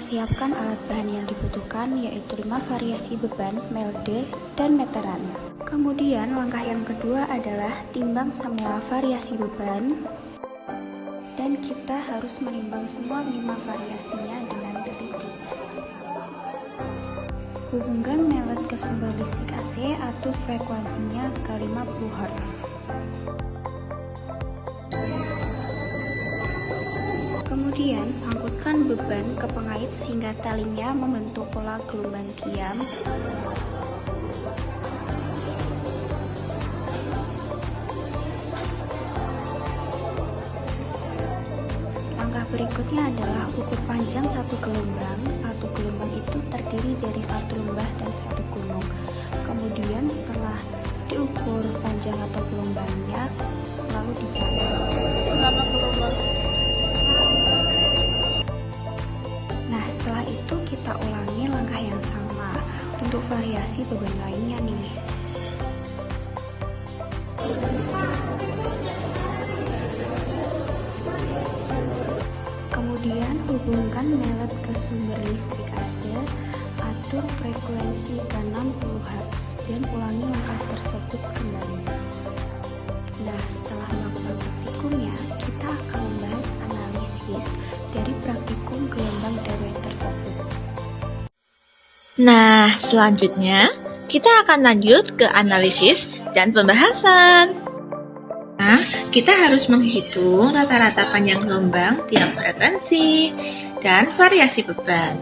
mempersiapkan alat bahan yang dibutuhkan, yaitu 5 variasi beban, melde, dan meteran. Kemudian langkah yang kedua adalah timbang semua variasi beban, dan kita harus menimbang semua 5 variasinya dengan teliti. Hubungkan melet ke sumber listrik AC, atur frekuensinya ke 50 Hz. Kemudian sangkutkan beban ke pengait sehingga talinya membentuk pola gelombang kiam. Langkah berikutnya adalah ukur panjang satu gelombang. Satu gelombang itu terdiri dari satu lembah dan satu gunung. Kemudian setelah diukur panjang atau gelombangnya, lalu dicatat. Berapa gelombang? Nah, setelah itu kita ulangi langkah yang sama untuk variasi beban lainnya nih. Kemudian hubungkan melet ke sumber listrik AC, atur frekuensi ke 60 Hz, dan ulangi langkah tersebut kembali. Nah, setelah melakukan praktikumnya, kita akan membahas analisis dari praktikum gelombang DW tersebut. Nah, selanjutnya kita akan lanjut ke analisis dan pembahasan. Nah, kita harus menghitung rata-rata panjang gelombang tiap frekuensi dan variasi beban.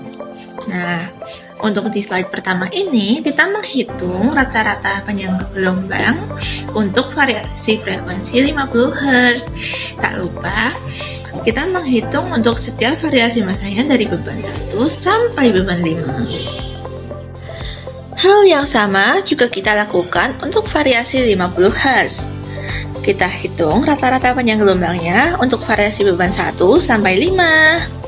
Nah, untuk di slide pertama ini, kita menghitung rata-rata panjang gelombang untuk variasi frekuensi 50 Hz. Tak lupa, kita menghitung untuk setiap variasi masanya dari beban 1 sampai beban 5. Hal yang sama juga kita lakukan untuk variasi 50 Hz. Kita hitung rata-rata panjang gelombangnya untuk variasi beban 1 sampai 5.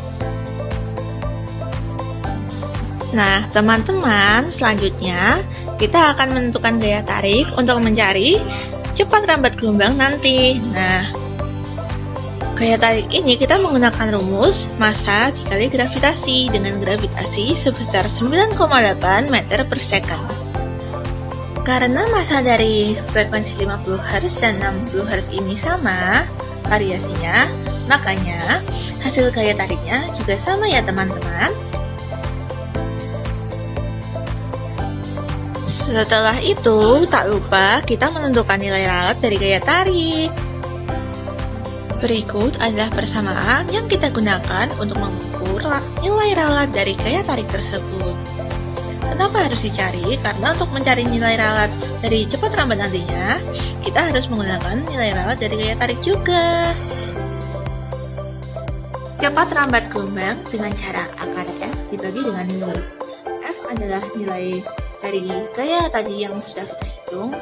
Nah, teman-teman, selanjutnya kita akan menentukan gaya tarik untuk mencari cepat rambat gelombang nanti. Nah, gaya tarik ini kita menggunakan rumus massa dikali gravitasi dengan gravitasi sebesar 9,8 meter per second. Karena massa dari frekuensi 50 Hz dan 60 Hz ini sama variasinya, makanya hasil gaya tariknya juga sama ya teman-teman. Setelah itu, tak lupa kita menentukan nilai ralat dari gaya tarik. Berikut adalah persamaan yang kita gunakan untuk mengukur nilai ralat dari gaya tarik tersebut. Kenapa harus dicari? Karena untuk mencari nilai ralat dari cepat rambat nantinya, kita harus menggunakan nilai ralat dari gaya tarik juga. Cepat rambat gelombang dengan cara akar F dibagi dengan mu. F adalah nilai dari gaya tadi yang sudah kita hitung,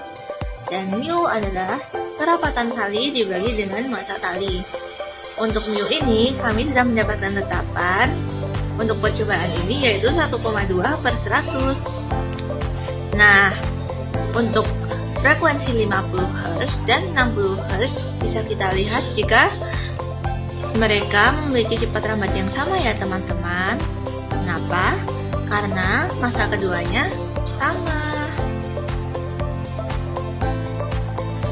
dan mu adalah kerapatan tali dibagi dengan massa tali. Untuk mu ini kami sudah mendapatkan tetapan untuk percobaan ini yaitu 1,2 per 100. Nah, untuk frekuensi 50 Hz dan 60 Hz bisa kita lihat jika mereka memiliki cepat rambat yang sama ya teman-teman. Kenapa? Karena massa keduanya sama.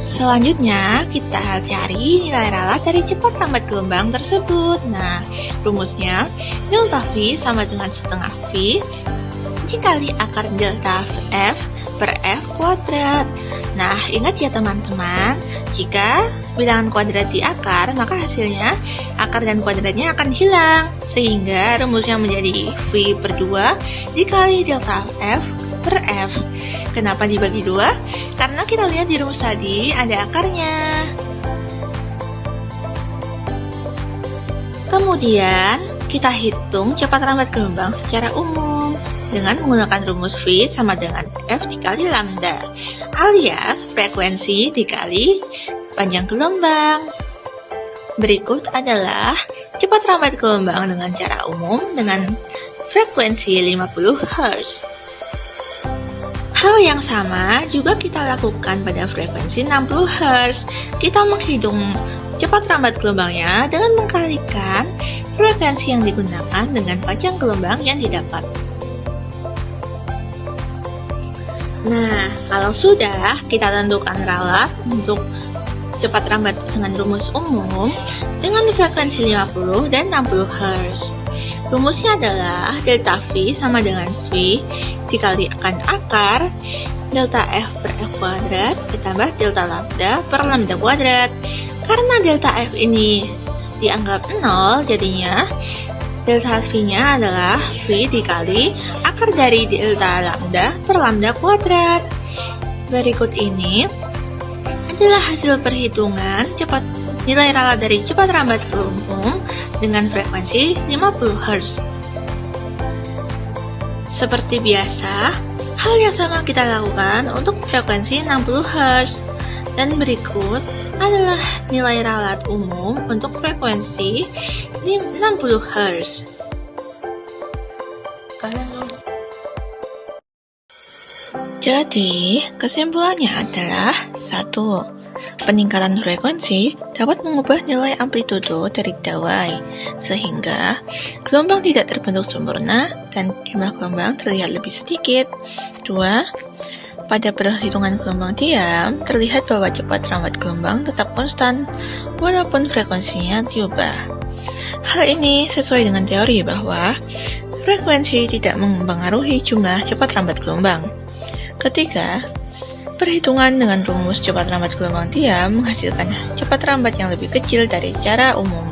Selanjutnya, kita cari nilai ralat dari cepat rambat gelombang tersebut. Nah, rumusnya delta V sama dengan setengah V dikali akar delta F per F kuadrat. Nah, ingat ya teman-teman, jika bilangan kuadrat di akar, maka hasilnya akar dan kuadratnya akan hilang, sehingga rumusnya menjadi V per 2 dikali delta F per F. Kenapa dibagi 2? Karena kita lihat di rumus tadi ada akarnya. Kemudian, kita hitung cepat rambat gelombang secara umum dengan menggunakan rumus V sama dengan F dikali lambda, alias frekuensi dikali panjang gelombang. Berikut adalah cepat rambat gelombang dengan cara umum dengan frekuensi 50 Hz. Hal yang sama juga kita lakukan pada frekuensi 60 Hz. Kita menghitung cepat rambat gelombangnya dengan mengkalikan frekuensi yang digunakan dengan panjang gelombang yang didapat. Nah, kalau sudah, kita tentukan ralat untuk cepat rambat dengan rumus umum dengan frekuensi 50 dan 60 Hz. Rumusnya adalah delta V sama dengan V dikali akan akar delta F per F kuadrat ditambah delta lambda per lambda kuadrat. Karena delta F ini dianggap 0, jadinya delta V-nya adalah V dikali akar dari delta lambda per lambda kuadrat. Berikut ini adalah hasil perhitungan nilai ralat dari cepat rambat gelombang dengan frekuensi 50 Hz. Seperti biasa, hal yang sama kita lakukan untuk frekuensi 60 Hz. Dan berikut adalah nilai ralat umum untuk frekuensi 60 Hz. Jadi, kesimpulannya adalah 1. Peningkatan frekuensi dapat mengubah nilai amplitudo dari dawai, sehingga gelombang tidak terbentuk sempurna dan jumlah gelombang terlihat lebih sedikit. 2. Pada perhitungan gelombang diam, terlihat bahwa cepat rambat gelombang tetap konstan, walaupun frekuensinya diubah. Hal ini sesuai dengan teori bahwa frekuensi tidak mempengaruhi jumlah cepat rambat gelombang. Ketiga, perhitungan dengan rumus cepat rambat gelombang diam menghasilkan cepat rambat yang lebih kecil dari cara umum.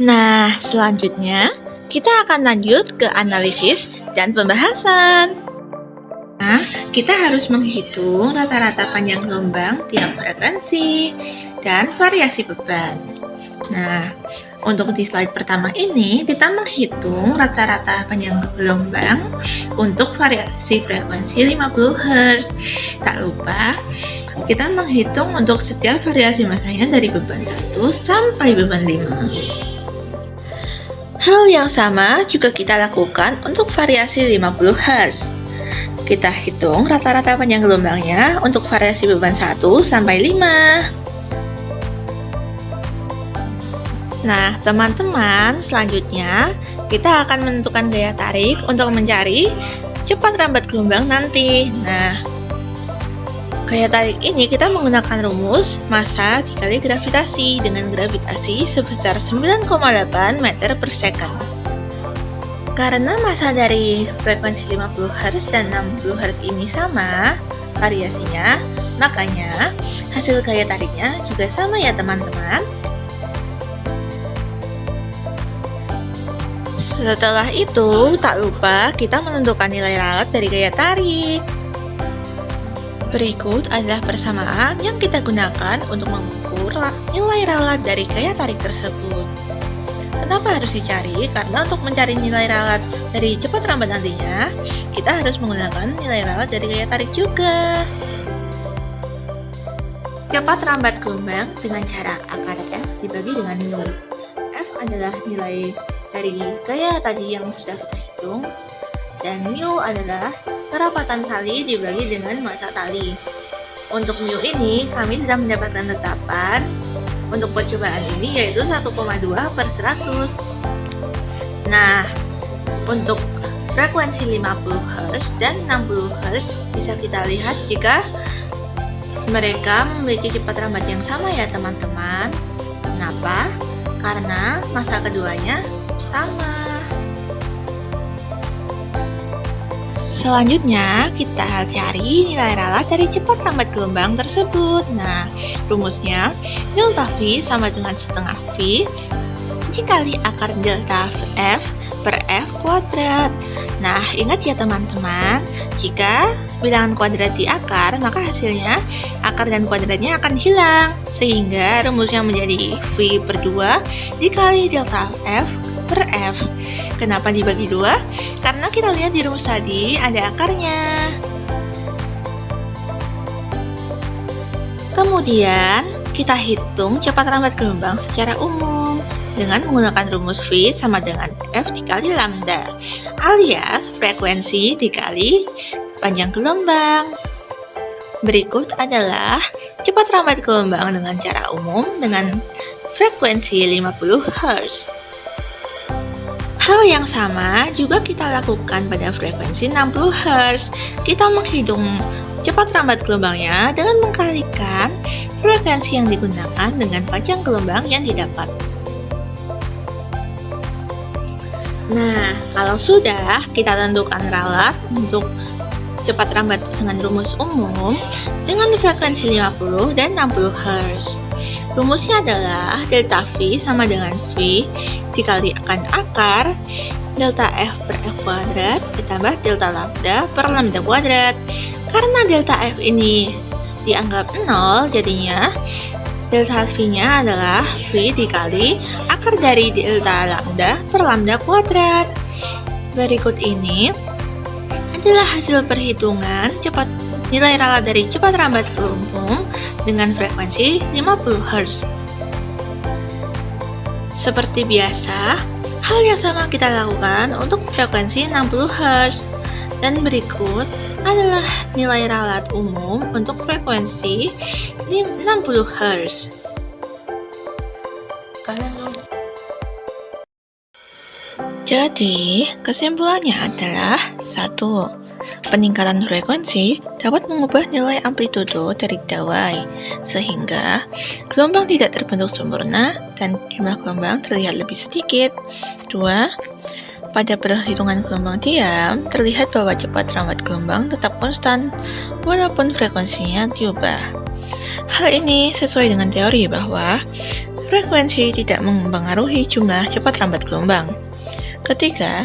Nah, selanjutnya kita akan lanjut ke analisis dan pembahasan. Nah, kita harus menghitung rata-rata panjang gelombang tiap frekuensi dan variasi beban. Nah, untuk di slide pertama ini, kita menghitung rata-rata panjang gelombang untuk variasi frekuensi 50 Hz. Tak lupa, kita menghitung untuk setiap variasi masanya dari beban 1 sampai beban 5. Hal yang sama juga kita lakukan untuk variasi 50 Hz. Kita hitung rata-rata panjang gelombangnya untuk variasi beban 1 sampai 5. Nah, teman-teman, selanjutnya kita akan menentukan gaya tarik untuk mencari cepat rambat gelombang nanti. Nah, gaya tarik ini kita menggunakan rumus massa dikali gravitasi dengan gravitasi sebesar 9,8 meter per second. Karena massa dari frekuensi 50 Hz dan 60 Hz ini sama variasinya, makanya hasil gaya tariknya juga sama ya teman-teman. Setelah itu, tak lupa kita menentukan nilai ralat dari gaya tarik. Berikut adalah persamaan yang kita gunakan untuk mengukur nilai ralat dari gaya tarik tersebut. Kenapa harus dicari? Karena untuk mencari nilai ralat dari cepat rambat nantinya, kita harus menggunakan nilai ralat dari gaya tarik juga. Cepat rambat gelombang dengan cara akar F dibagi dengan mu. F adalah nilai dari gaya tadi yang sudah kita hitung, dan mu adalah kerapatan tali dibagi dengan massa tali. Untuk mu ini kami sudah mendapatkan tetapan untuk percobaan ini yaitu 1,2 per 100. Nah, untuk frekuensi 50 Hz dan 60 Hz bisa kita lihat jika mereka memiliki cepat rambat yang sama ya teman-teman. Kenapa? Karena massa keduanya sama. Selanjutnya, kita cari nilai ralat dari cepat rambat gelombang tersebut. Nah, rumusnya delta V sama dengan setengah V dikali akar delta F per F kuadrat. Nah, ingat ya teman-teman, jika bilangan kuadrat di akar, maka hasilnya akar dan kuadratnya akan hilang, sehingga rumusnya menjadi V per 2 dikali delta F per F. Kenapa dibagi 2? Karena kita lihat di rumus tadi ada akarnya. Kemudian kita hitung cepat rambat gelombang secara umum. dengan menggunakan rumus V sama dengan F dikali lambda, alias frekuensi dikali panjang gelombang. Berikut adalah cepat lambat gelombang dengan cara umum dengan frekuensi 50 Hz. Hal yang sama juga kita lakukan pada frekuensi 60 Hz. Kita menghitung cepat lambat gelombangnya dengan mengkalikan frekuensi yang digunakan dengan panjang gelombang yang didapat. Nah, kalau sudah, kita tentukan ralat untuk cepat lambat dengan rumus umum dengan frekuensi 50 dan 60 Hz. Rumusnya adalah delta V sama dengan V dikali akan akar delta F per F kuadrat ditambah delta lambda per lambda kuadrat. Karena delta F ini dianggap 0, jadinya delta V-nya adalah V dikali akar dari delta lambda per lambda kuadrat. Berikut ini adalah hasil perhitungan nilai ralat dari cepat lambat gelombang dengan frekuensi 50 Hz. Seperti biasa, hal yang sama kita lakukan untuk frekuensi 60 Hz. Dan berikut adalah nilai ralat umum untuk frekuensi 60 Hz. Jadi, kesimpulannya adalah 1. Peningkatan frekuensi dapat mengubah nilai amplitudo dari dawai, sehingga gelombang tidak terbentuk sempurna dan jumlah gelombang terlihat lebih sedikit. 2. Pada perhitungan gelombang diam, terlihat bahwa cepat lambat gelombang tetap konstan, walaupun frekuensinya diubah. Hal ini sesuai dengan teori bahwa frekuensi tidak mempengaruhi jumlah cepat lambat gelombang. Ketiga,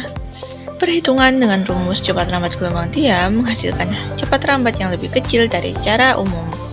perhitungan dengan rumus cepat lambat gelombang diam menghasilkan cepat lambat yang lebih kecil dari cara umum.